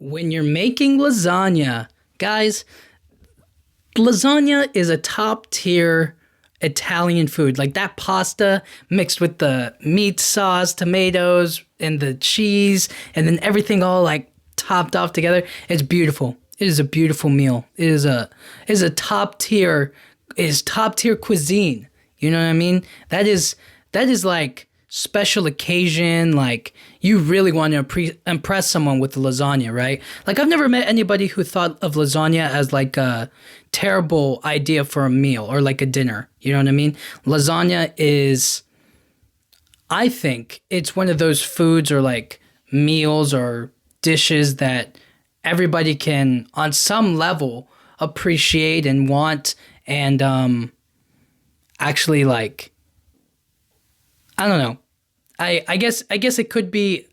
When you're making lasagna, guys, lasagna is a top tier Italian food. Like that pasta mixed with the meat sauce, tomatoes, and the cheese, and then everything all like topped off together. It's beautiful. It is a beautiful meal. It is a top tier cuisine. You know what I mean? That is like special occasion. Like you really want to impress someone with the lasagna, right? Like I've never met anybody who thought of lasagna as like a terrible idea for a meal or like a dinner. You know what I mean? Lasagna is, I think it's one of those foods or like meals or dishes that everybody can on some level appreciate and want and actually like, I don't know. I guess it could be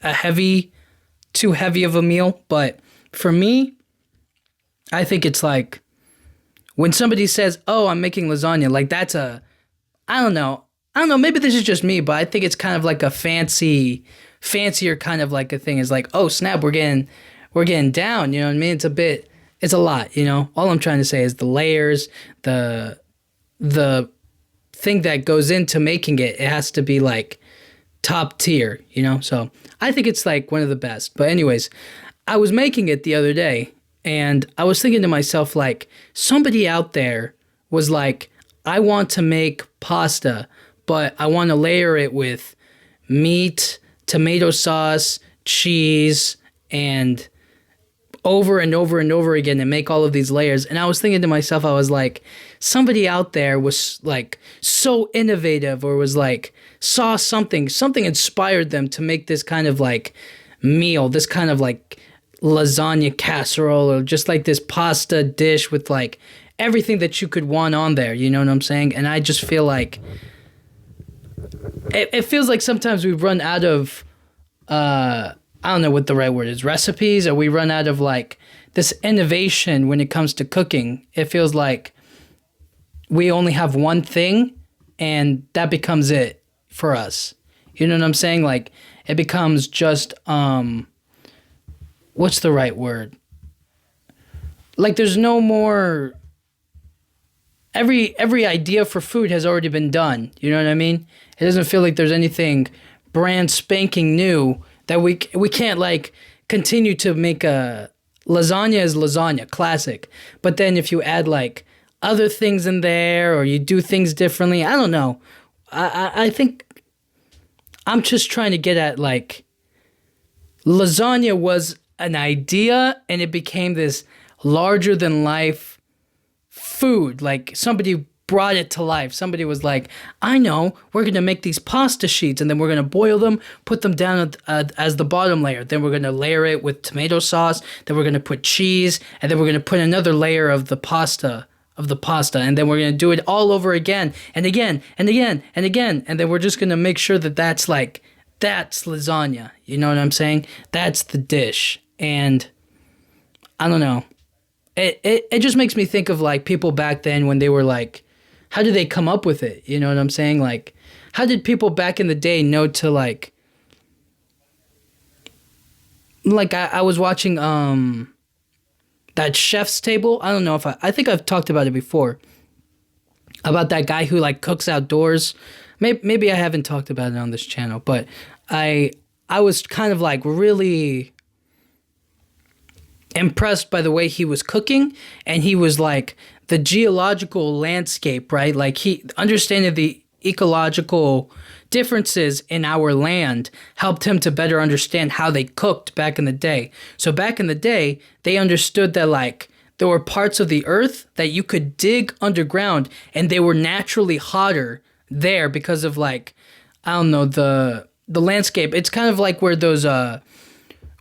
too heavy of a meal, but for me, I think it's like when somebody says, "Oh, I'm making lasagna," like that's I don't know. I don't know, maybe this is just me, but I think it's kind of like a fancier kind of like a thing. Is like, "Oh, snap, we're getting down," you know what I mean? It's a lot, you know? All I'm trying to say is the layers, the thing that goes into making it has to be like top tier, you know? So I think it's like one of the best. But anyways, I was making it the other day and I was thinking to myself, like, somebody out there was like, I want to make pasta, but I want to layer it with meat, tomato sauce, cheese, and over and over and over again and make all of these layers. And I was thinking to myself, I was like, somebody out there was like so innovative or was like saw something inspired them to make this kind of like meal, this kind of like lasagna casserole or just like this pasta dish with like everything that you could want on there. You know what I'm saying? And I just feel like it feels like sometimes we run out of I don't know what the right word is, recipes, or we run out of like this innovation when it comes to cooking. It feels like we only have one thing and that becomes it for us. You know what I'm saying? Like it becomes just, what's the right word? Like there's no more, every idea for food has already been done. You know what I mean? It doesn't feel like there's anything brand spanking new that we can't like continue to make a lasagna as lasagna, classic. But then if you add like other things in there or you do things differently, I don't know. I think I'm just trying to get at like lasagna was an idea and it became this larger than life food. Like somebody brought it to life. Somebody was like, I know, we're going to make these pasta sheets and then we're going to boil them, put them down as the bottom layer. Then we're going to layer it with tomato sauce. Then we're going to put cheese and then we're going to put another layer of the pasta. And then we're going to do it all over again and again and again and again. And then we're just going to make sure that that's lasagna. You know what I'm saying? That's the dish. And I don't know. It just makes me think of like people back then when they were like, how did they come up with it? You know what I'm saying? Like, how did people back in the day know to like I was watching that Chef's Table. I don't know if I think I've talked about it before. About that guy who like cooks outdoors. Maybe I haven't talked about it on this channel, but I was kind of like really impressed by the way he was cooking, and he was like the geological landscape, right? Like he understanding the ecological differences in our land helped him to better understand how they cooked back in the day. So back in the day, they understood that like there were parts of the earth that you could dig underground and they were naturally hotter there because of like, I don't know, the landscape. It's kind of like where those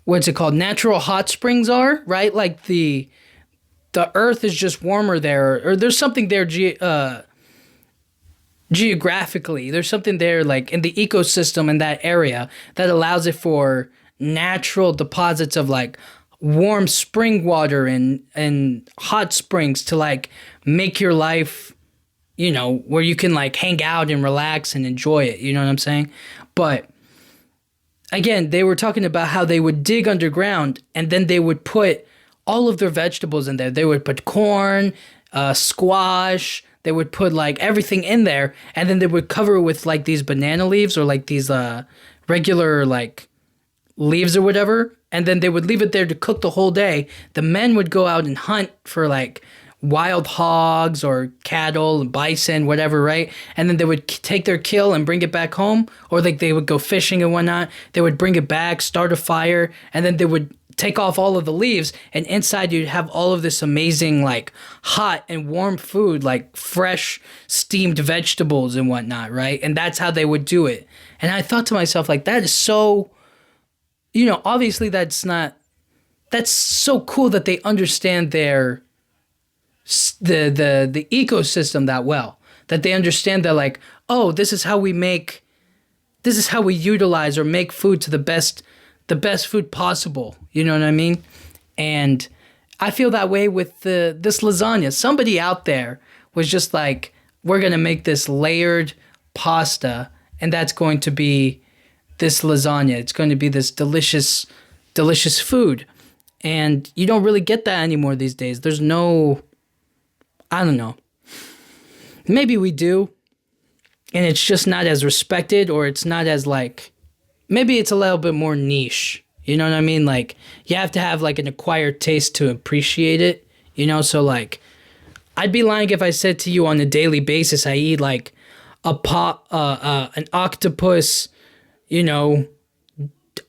what's it called? Natural hot springs are, right? Like the earth is just warmer there, or there's something there geographically. There's something there like in the ecosystem in that area that allows it for natural deposits of like warm spring water and hot springs to like make your life, you know, where you can like hang out and relax and enjoy it. You know what I'm saying? But again, they were talking about how they would dig underground and then they would put all of their vegetables in there. They would put corn, squash. They would put like everything in there, and then they would cover it with like these banana leaves or like these regular like leaves or whatever. And then they would leave it there to cook the whole day. The men would go out and hunt for like wild hogs or cattle, bison, whatever, right? And then they would take their kill and bring it back home, or like they would go fishing and whatnot. They would bring it back, start a fire, and then they would take off all of the leaves, and inside you'd have all of this amazing like hot and warm food, like fresh steamed vegetables and whatnot, right? And that's how they would do it. And I thought to myself, like, that is so, obviously that's so cool that they understand the ecosystem that well, that they understand that like, oh, this is how we utilize or make food to the best food possible. You know what I mean? And I feel that way with this lasagna. Somebody out there was just like, we're going to make this layered pasta, and that's going to be this lasagna. It's going to be this delicious, delicious food. And you don't really get that anymore these days. There's no, I don't know. Maybe we do, and it's just not as respected, or it's not as like, maybe it's a little bit more niche. You know what I mean? Like, you have to have like an acquired taste to appreciate it, So like, I'd be lying if I said to you on a daily basis I eat like an octopus,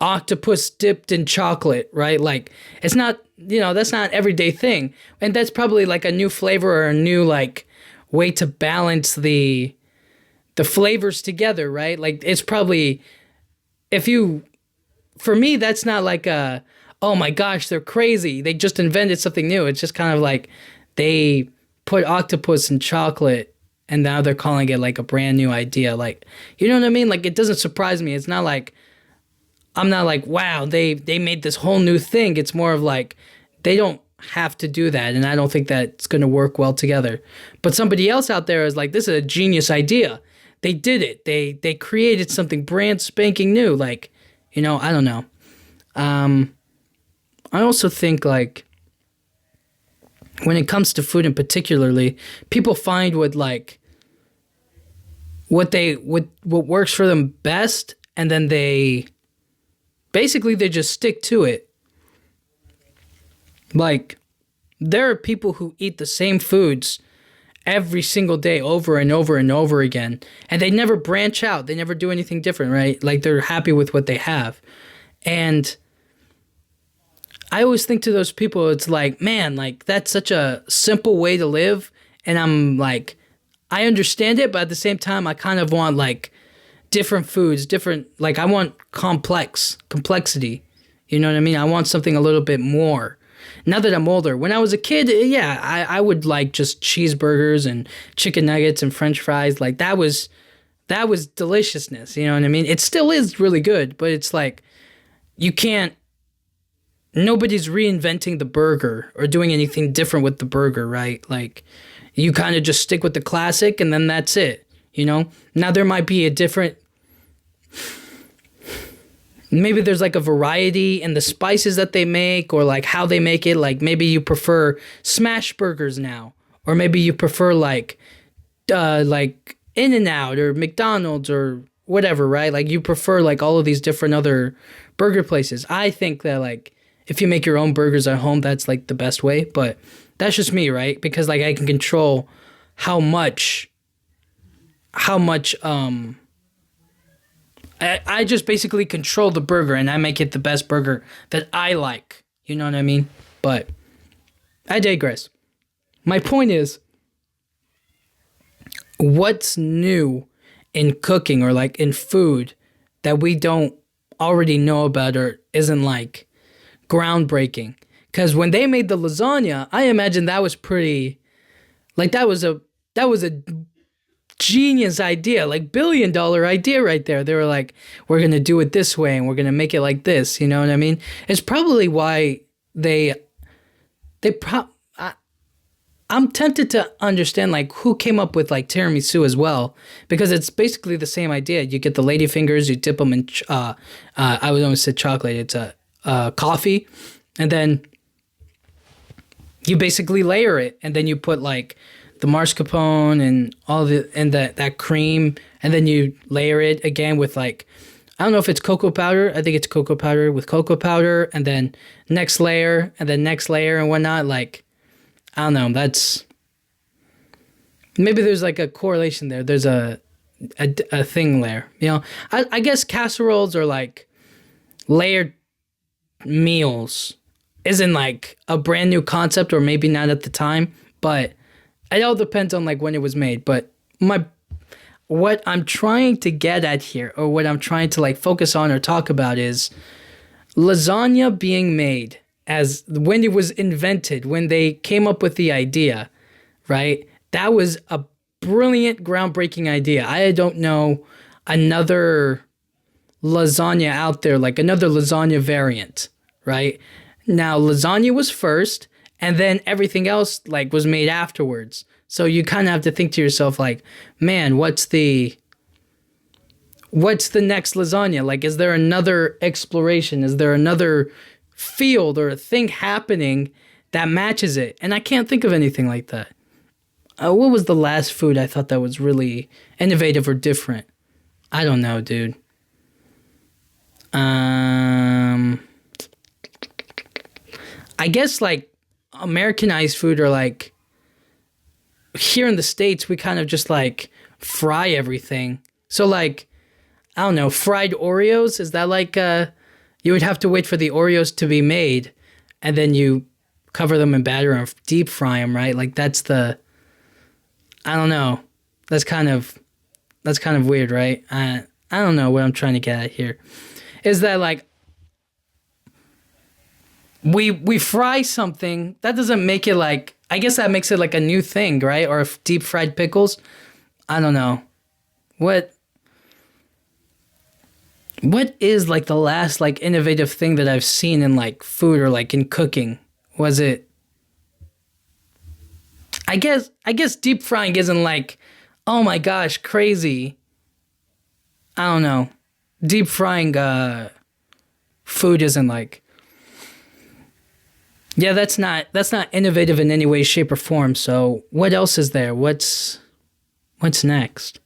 octopus dipped in chocolate, right? Like, it's not, that's not an everyday thing. And that's probably like a new flavor or a new like way to balance the flavors together, right? Like, it's probably, for me, that's not like oh my gosh, they're crazy, they just invented something new. It's just kind of like they put octopus in chocolate and now they're calling it like a brand new idea. Like, you know what I mean? Like, it doesn't surprise me. It's not like, I'm not like, wow, they made this whole new thing. It's more of like, they don't have to do that, and I don't think that it's going to work well together. But somebody else out there is like, this is a genius idea. They did it. They created something brand spanking new. Like, I don't know. I also think like, when it comes to food in particularly, people find what works for them best, and then they just stick to it. Like, there are people who eat the same foods every single day over and over and over again, and they never branch out. They never do anything different, right? Like, they're happy with what they have. And I always think to those people, it's like, man, like, that's such a simple way to live. And I'm like, I understand it, but at the same time, I kind of want like different foods, like, I want complexity. You know what I mean? I want something a little bit more. Now that I'm older, when I was a kid, yeah, I would like just cheeseburgers and chicken nuggets and French fries. Like, that was deliciousness. You know what I mean? It still is really good, but it's like, nobody's reinventing the burger or doing anything different with the burger, right? Like, you kind of just stick with the classic and then that's it, Now there might be maybe there's like a variety in the spices that they make, or like how they make it. Like, maybe you prefer smash burgers now, or maybe you prefer like In-N-Out or McDonald's or whatever, right? Like, you prefer like all of these different other burger places. I think that like, if you make your own burgers at home, that's like the best way, but that's just me, right? Because like, I can control how much I just basically control the burger, and I make it the best burger that I like. You know what I mean? But I digress. My point is, what's new in cooking or like in food that we don't already know about or isn't like groundbreaking? Because when they made the lasagna, I imagine that was pretty, like, that was a genius idea, like $1 billion idea right there. They were like, we're going to do it this way and we're going to make it like this. You know what I mean? It's probably why I'm tempted to understand like who came up with like tiramisu as well, because it's basically the same idea. You get the lady fingers, you dip them in I would almost say chocolate. It's a coffee, and then you basically layer it, and then you put like the mascarpone and all the and that cream, and then you layer it again with like, I don't know if it's cocoa powder. I think it's cocoa powder with cocoa powder, and then next layer, and then next layer and whatnot. Like, I don't know. That's maybe there's like a correlation there. There's a thing there. You know, I guess casseroles are like layered meals. Isn't like a brand new concept, or maybe not at the time, but it all depends on like when it was made. But what I'm trying to get at here, or what I'm trying to like focus on or talk about, is lasagna being made as when it was invented, when they came up with the idea, right? That was a brilliant, groundbreaking idea. I don't know another lasagna out there, like another lasagna variant, right? Now, lasagna was first, and then everything else like was made afterwards. So you kind of have to think to yourself like, man, what's the next lasagna? Like, is there another exploration? Is there another field or a thing happening that matches it? And I can't think of anything like that. What was the last food I thought that was really innovative or different? I don't know, dude. I guess like Americanized food, or like here in the States, we kind of just like fry everything. So like, I don't know, fried Oreos, is that like you would have to wait for the Oreos to be made, and then you cover them in batter and deep fry them, right? Like that's I don't know. That's kind of weird, right? I don't know what I'm trying to get at here. Is that like we fry something, that doesn't make it like, I guess that makes it like a new thing, right? Or if deep fried pickles. I don't know. What is like the last like innovative thing that I've seen in like food or like in cooking? Was it, I guess deep frying isn't like, oh my gosh, crazy. I don't know. Deep frying food isn't like, yeah, that's not innovative in any way, shape, or form. So what else is there? What's next?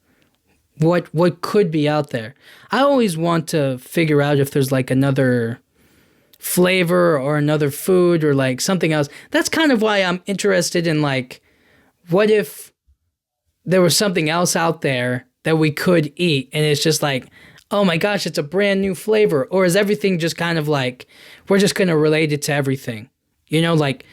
What could be out there? I always want to figure out if there's like another flavor or another food or like something else. That's kind of why I'm interested in like, what if there was something else out there that we could eat, and it's just like, oh my gosh, it's a brand new flavor? Or is everything just kind of like, we're just going to relate it to everything? You know, like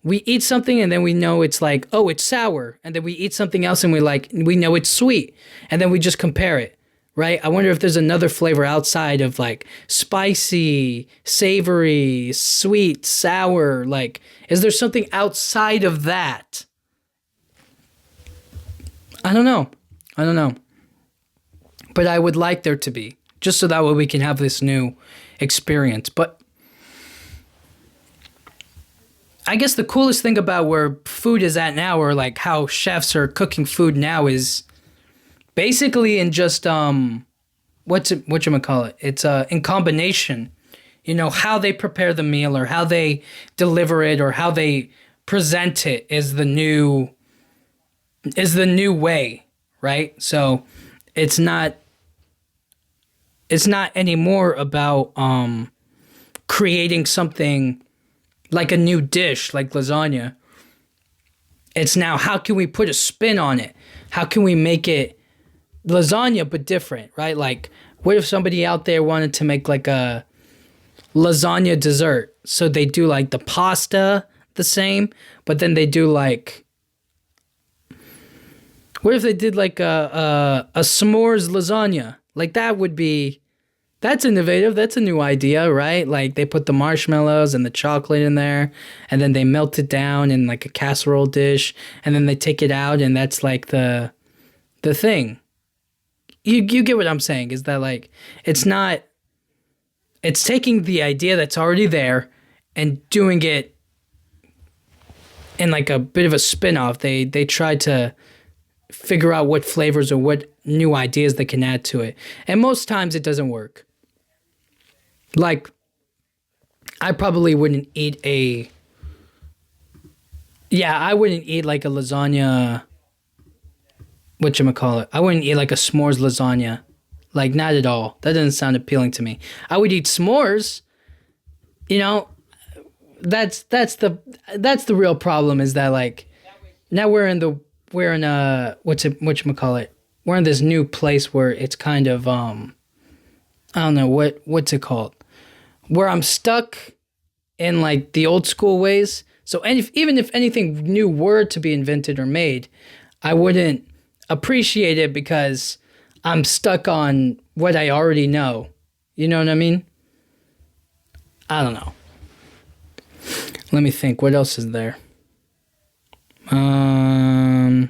we eat something and then we know it's like, oh, it's sour. And then we eat something else and we know it's sweet. And then we just compare it, right? I wonder if there's another flavor outside of like spicy, savory, sweet, sour. Like, is there something outside of that? I don't know. But I would like there to be, just so that way we can have this new experience. But I guess the coolest thing about where food is at now, or like how chefs are cooking food now, is basically in just whatchamacallit? It's in combination. You know, how they prepare the meal, or how they deliver it, or how they present it is the new way, right? So it's not anymore about creating something like a new dish like lasagna. It's now, how can we put a spin on it? How can we make it lasagna but different, right? Like, what if somebody out there wanted to make like a lasagna dessert? So they do like the pasta the same, but then they do like, what if they did like a s'mores lasagna? Like that's innovative. That's a new idea, right? Like they put the marshmallows and the chocolate in there, and then they melt it down in like a casserole dish, and then they take it out, and that's like the thing. You get what I'm saying? Is that like, it's taking the idea that's already there and doing it and like a bit of a spin-off. They try to figure out what flavors or what new ideas they can add to it. And most times it doesn't work. Like I probably wouldn't eat a yeah, I wouldn't eat like a lasagna whatchamacallit. I wouldn't eat like a s'mores lasagna. Like not at all. That doesn't sound appealing to me. I would eat s'mores, you know, that's the real problem is that like now we're in whatchamacallit. We're in this new place where it's kind of I don't know what's it called? Where I'm stuck in like the old school ways. So even if anything new were to be invented or made, I wouldn't appreciate it because I'm stuck on what I already know. You know what I mean? I don't know. Let me think. What else is there? I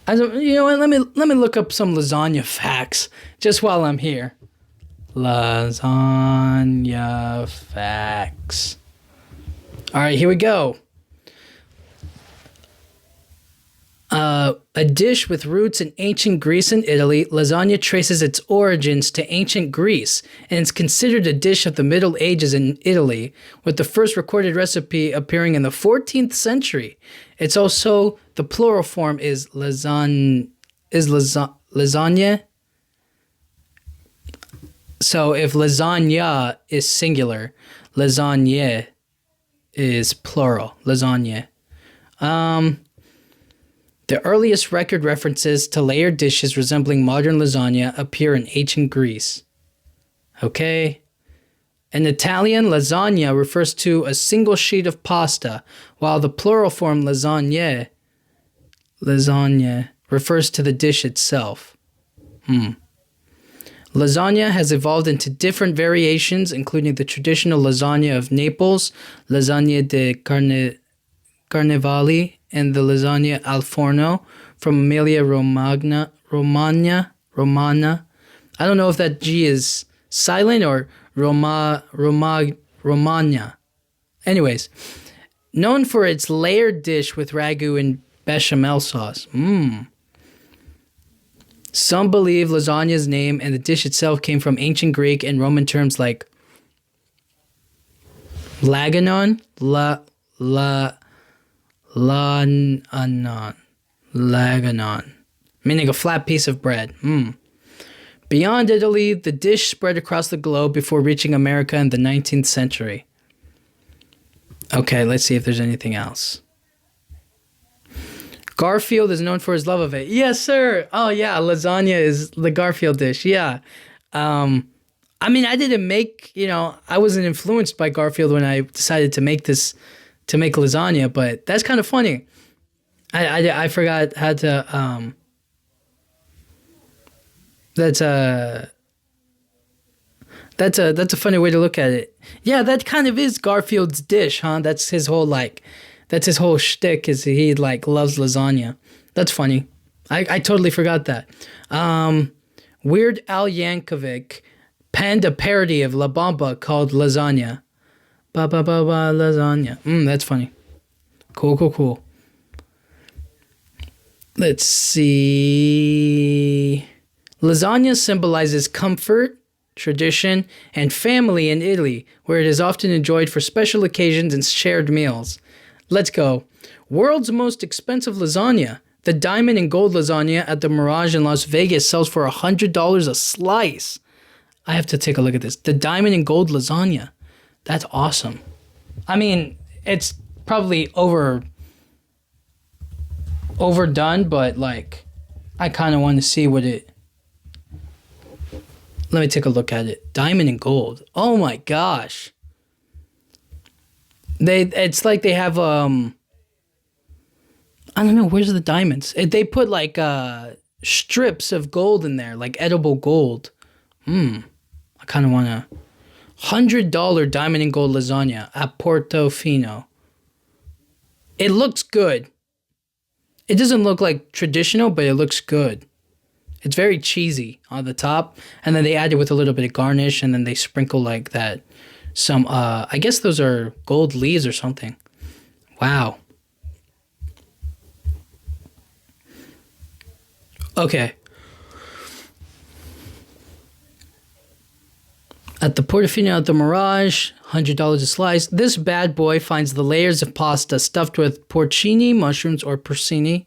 don't. You know what? Let me look up some lasagna facts just while I'm here. Lasagna facts. All right, here we go. A dish with roots in ancient Greece and Italy, lasagna traces its origins to ancient Greece and is considered a dish of the Middle Ages in Italy, with the first recorded recipe appearing in the 14th century. It's also the plural form is lasagna. So if lasagna is singular, lasagne is plural. Lasagne. The earliest record references to layered dishes resembling modern lasagna appear in ancient Greece. Okay. In Italian, lasagna refers to a single sheet of pasta, while the plural form lasagne refers to the dish itself. Lasagna has evolved into different variations, including the traditional lasagna of Naples, lasagna de Carnevale, and the lasagna al forno from Emilia Romagna. I don't know if that G is silent or Romagna. Anyways, known for its layered dish with ragu and bechamel sauce. Some believe lasagna's name and the dish itself came from ancient Greek and Roman terms like laganon, laganon, meaning a flat piece of bread. Beyond Italy, the dish spread across the globe before reaching America in the 19th century. Okay, let's see if there's anything else. Garfield is known for his love of it. Yes, sir. Oh, yeah, lasagna is the Garfield dish. Yeah. I mean, I didn't make, I wasn't influenced by Garfield when I decided to make lasagna, but that's kind of funny. I forgot how to, that's a funny way to look at it. Yeah, that kind of is Garfield's dish, huh? That's his whole shtick is he loves lasagna. That's funny. I totally forgot that. Weird Al Yankovic penned a parody of La Bamba called Lasagna. Ba ba ba ba lasagna. That's funny. Cool. Let's see. Lasagna symbolizes comfort, tradition, and family in Italy, where it is often enjoyed for special occasions and shared meals. Let's go. World's most expensive lasagna. The diamond and gold lasagna at the Mirage in Las Vegas sells for $100 a slice. I have to take a look at this. The diamond and gold lasagna. That's awesome. I mean, it's probably overdone, but I kind of want to see what it... Let me take a look at it. Diamond and gold. Oh my gosh. It's like they have I don't know, where's the diamonds? They put strips of gold in there, like edible gold. I kind of want to $100 diamond and gold lasagna at Portofino. It looks good. It doesn't look like traditional, but it looks good. It's very cheesy on the top, and then they add it with a little bit of garnish, and then they sprinkle that some I guess those are gold leaves or something. Wow. Okay. At the Portofino at the Mirage, $100 a slice. This bad boy finds the layers of pasta stuffed with porcini, mushrooms, or porcini,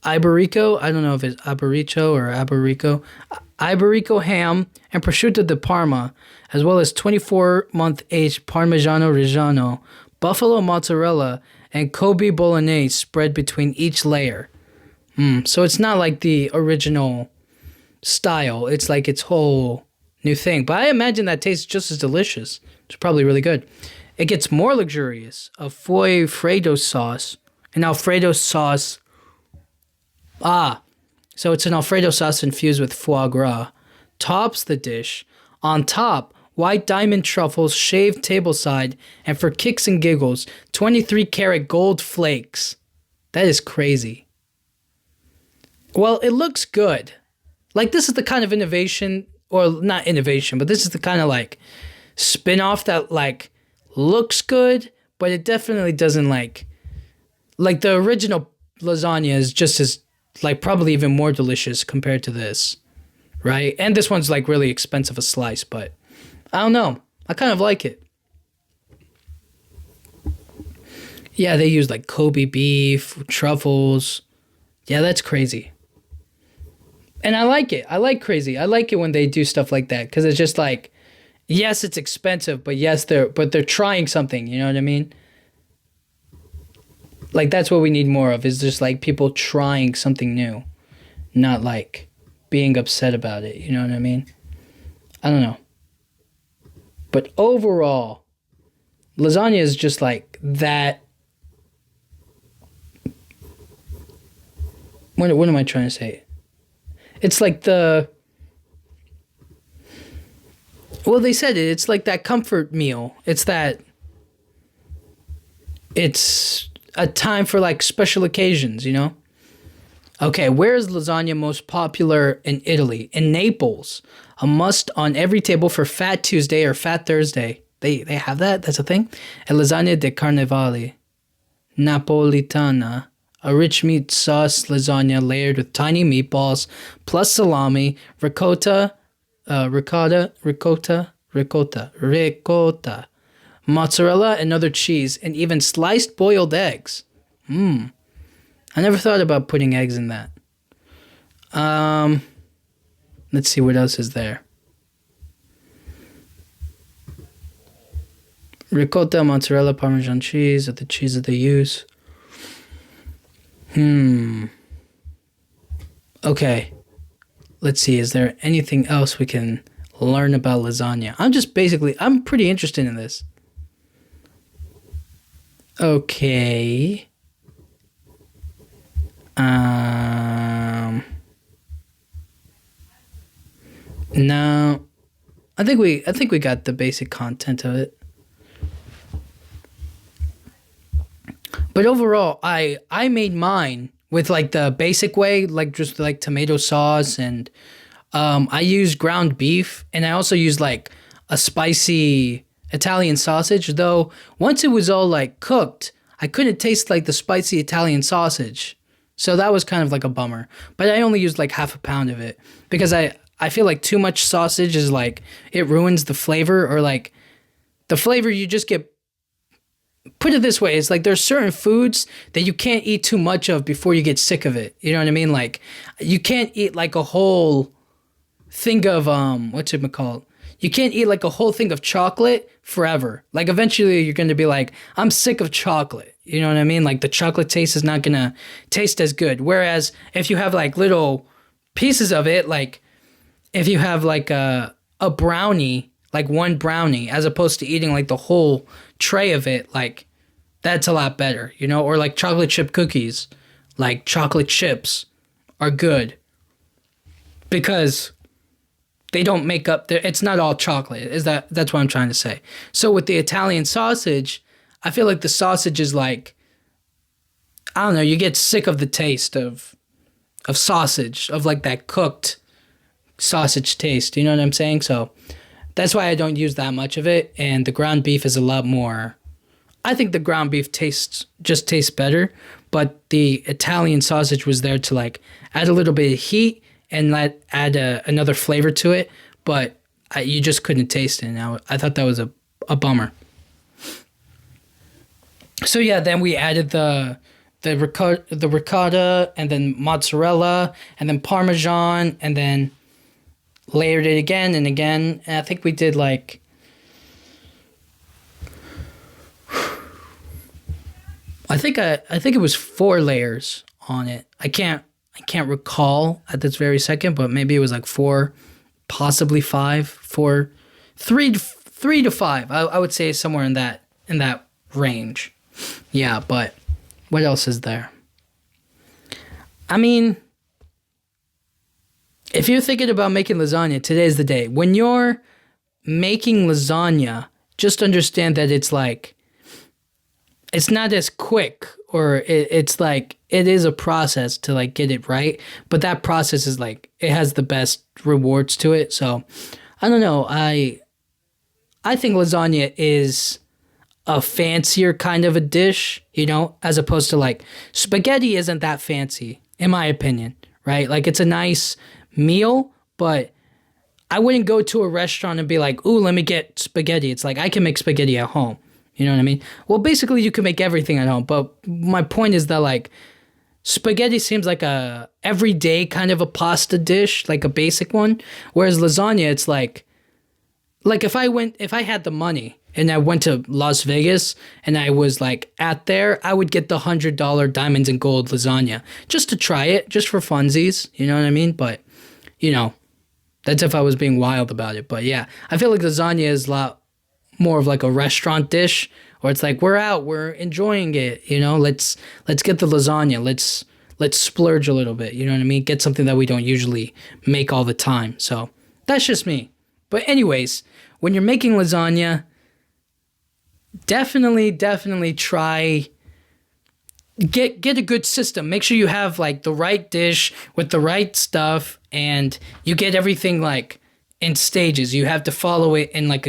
iberico, I don't know if it's iberico or iberico, iberico ham, and prosciutto di Parma, as well as 24-month aged Parmigiano Reggiano, buffalo mozzarella, and Kobe bolognese spread between each layer. So it's not like the original style. It's like its whole new thing. But I imagine that tastes just as delicious. It's probably really good. It gets more luxurious. A foie Fredo sauce. An Alfredo sauce. So it's an Alfredo sauce infused with foie gras. Tops the dish. On top, white diamond truffles shaved tableside. And for kicks and giggles, 23-karat gold flakes. That is crazy. Well, it looks good. Like, this is the kind of innovation, or not innovation, but this is the kind of, like, spin-off that, like, looks good, but it definitely doesn't, like, the original lasagna is just as, like, probably even more delicious compared to this, right? And this one's, like, really expensive a slice, but I don't know. I kind of like it. Yeah, they use, like, Kobe beef, truffles. Yeah, that's crazy. And I like it. I like crazy. I like it when they do stuff like that, because it's just like, yes, it's expensive, but yes, they're trying something. You know what I mean? Like, that's what we need more of, is just like people trying something new, not like being upset about it. You know what I mean? I don't know. But overall, lasagna is just like that. What am I trying to say? It's like they said it. It's like that comfort meal. It's a time for like special occasions, you know? Okay, where is lasagna most popular in Italy? In Naples. A must on every table for Fat Tuesday or Fat Thursday. They have that? That's a thing? A lasagna de carnevale. Napolitana. A rich meat sauce lasagna layered with tiny meatballs, plus salami, ricotta, mozzarella, and other cheese, and even sliced boiled eggs. I never thought about putting eggs in that. Let's see what else is there. Ricotta, mozzarella, Parmesan cheese, are the cheese that they use. Okay. Let's see. Is there anything else we can learn about lasagna? I'm pretty interested in this. Okay. No. I think we got the basic content of it. But overall, I made mine with like the basic way, like just like tomato sauce, and I used ground beef, and I also used like a spicy Italian sausage, though once it was all like cooked, I couldn't taste like the spicy Italian sausage. So that was kind of like a bummer. But I only used like half a pound of it because I feel like too much sausage is like, it ruins the flavor, or like the flavor you just get. Put it this way, it's like there's certain foods that you can't eat too much of before you get sick of it. You know what I mean? Like, you can't eat like a whole thing of whatchamacallit? You can't eat like a whole thing of chocolate forever. Like, eventually you're going to be like, I'm sick of chocolate. You know what I mean? Like, the chocolate taste is not going to taste as good. Whereas if you have like little pieces of it, like if you have like a brownie, like one brownie, as opposed to eating like the whole tray of it, like that's a lot better, you know? Or like chocolate chip cookies, like chocolate chips are good because they don't make up it's not all chocolate. That's what I'm trying to say. So with the Italian sausage, I feel like the sausage is like, I don't know, you get sick of the taste of sausage, of like that cooked sausage taste, you know what I'm saying? So That's why I don't use that much of it. And the ground beef is a lot more. I think the ground beef tastes better, but the Italian sausage was there to like add a little bit of heat and add another flavor to it. But you just couldn't taste it. And I thought that was a bummer. So yeah, then we added the ricotta, and then mozzarella, and then parmesan, and then layered it again and again. And I think we did like, I think it was 4 layers on it. I can't recall at this very second, but maybe it was like 4, possibly 5, 4, 3 to 5. I would say somewhere in that range. Yeah, but what else is there? I mean, if you're thinking about making lasagna, today's the day. When you're making lasagna, just understand that it's like, it's not as quick, or it's like, it is a process to like get it right. But that process is like, it has the best rewards to it. So I don't know. I think lasagna is a fancier kind of a dish, as opposed to like spaghetti isn't that fancy, in my opinion, right? Like it's a nice meal, but I wouldn't go to a restaurant and be like, ooh, let me get spaghetti. It's like, I can make spaghetti at home. You know what I mean? Well, basically you can make everything at home, but my point is that like spaghetti seems like a everyday kind of a pasta dish, like a basic one. Whereas lasagna, it's like if I had the money and I went to Las Vegas and I was like at there, I would get the $100 diamonds and gold lasagna just to try it, just for funsies. You know what I mean? But, that's if I was being wild about it. But yeah, I feel like lasagna is a lot more of like a restaurant dish, or it's like, we're out, we're enjoying it. Let's get the lasagna. Let's splurge a little bit. You know what I mean? Get something that we don't usually make all the time. So that's just me. But anyways, when you're making lasagna, definitely try get a good system. Make sure you have like the right dish with the right stuff, and you get everything like in stages. You have to follow it in like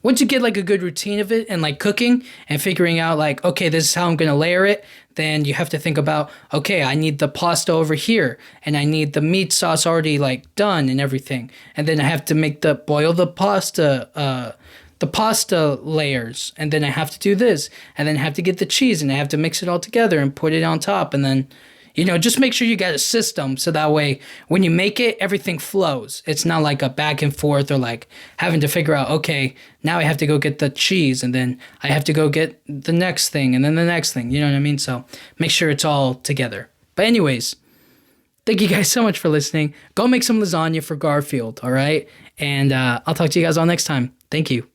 once you get like a good routine of it and like cooking and figuring out like, okay, this is how I'm going to layer it. Then you have to think about, okay, I need the pasta over here and I need the meat sauce already like done and everything. And then I have to boil the pasta layers, and then I have to do this, and then I have to get the cheese, and I have to mix it all together and put it on top, and then, just make sure you got a system so that way when you make it, everything flows. It's not like a back and forth, or like having to figure out, okay, now I have to go get the cheese, and then I have to go get the next thing, and then the next thing, you know what I mean? So make sure it's all together. But anyways, thank you guys so much for listening. Go make some lasagna for Garfield, all right? And I'll talk to you guys all next time. Thank you.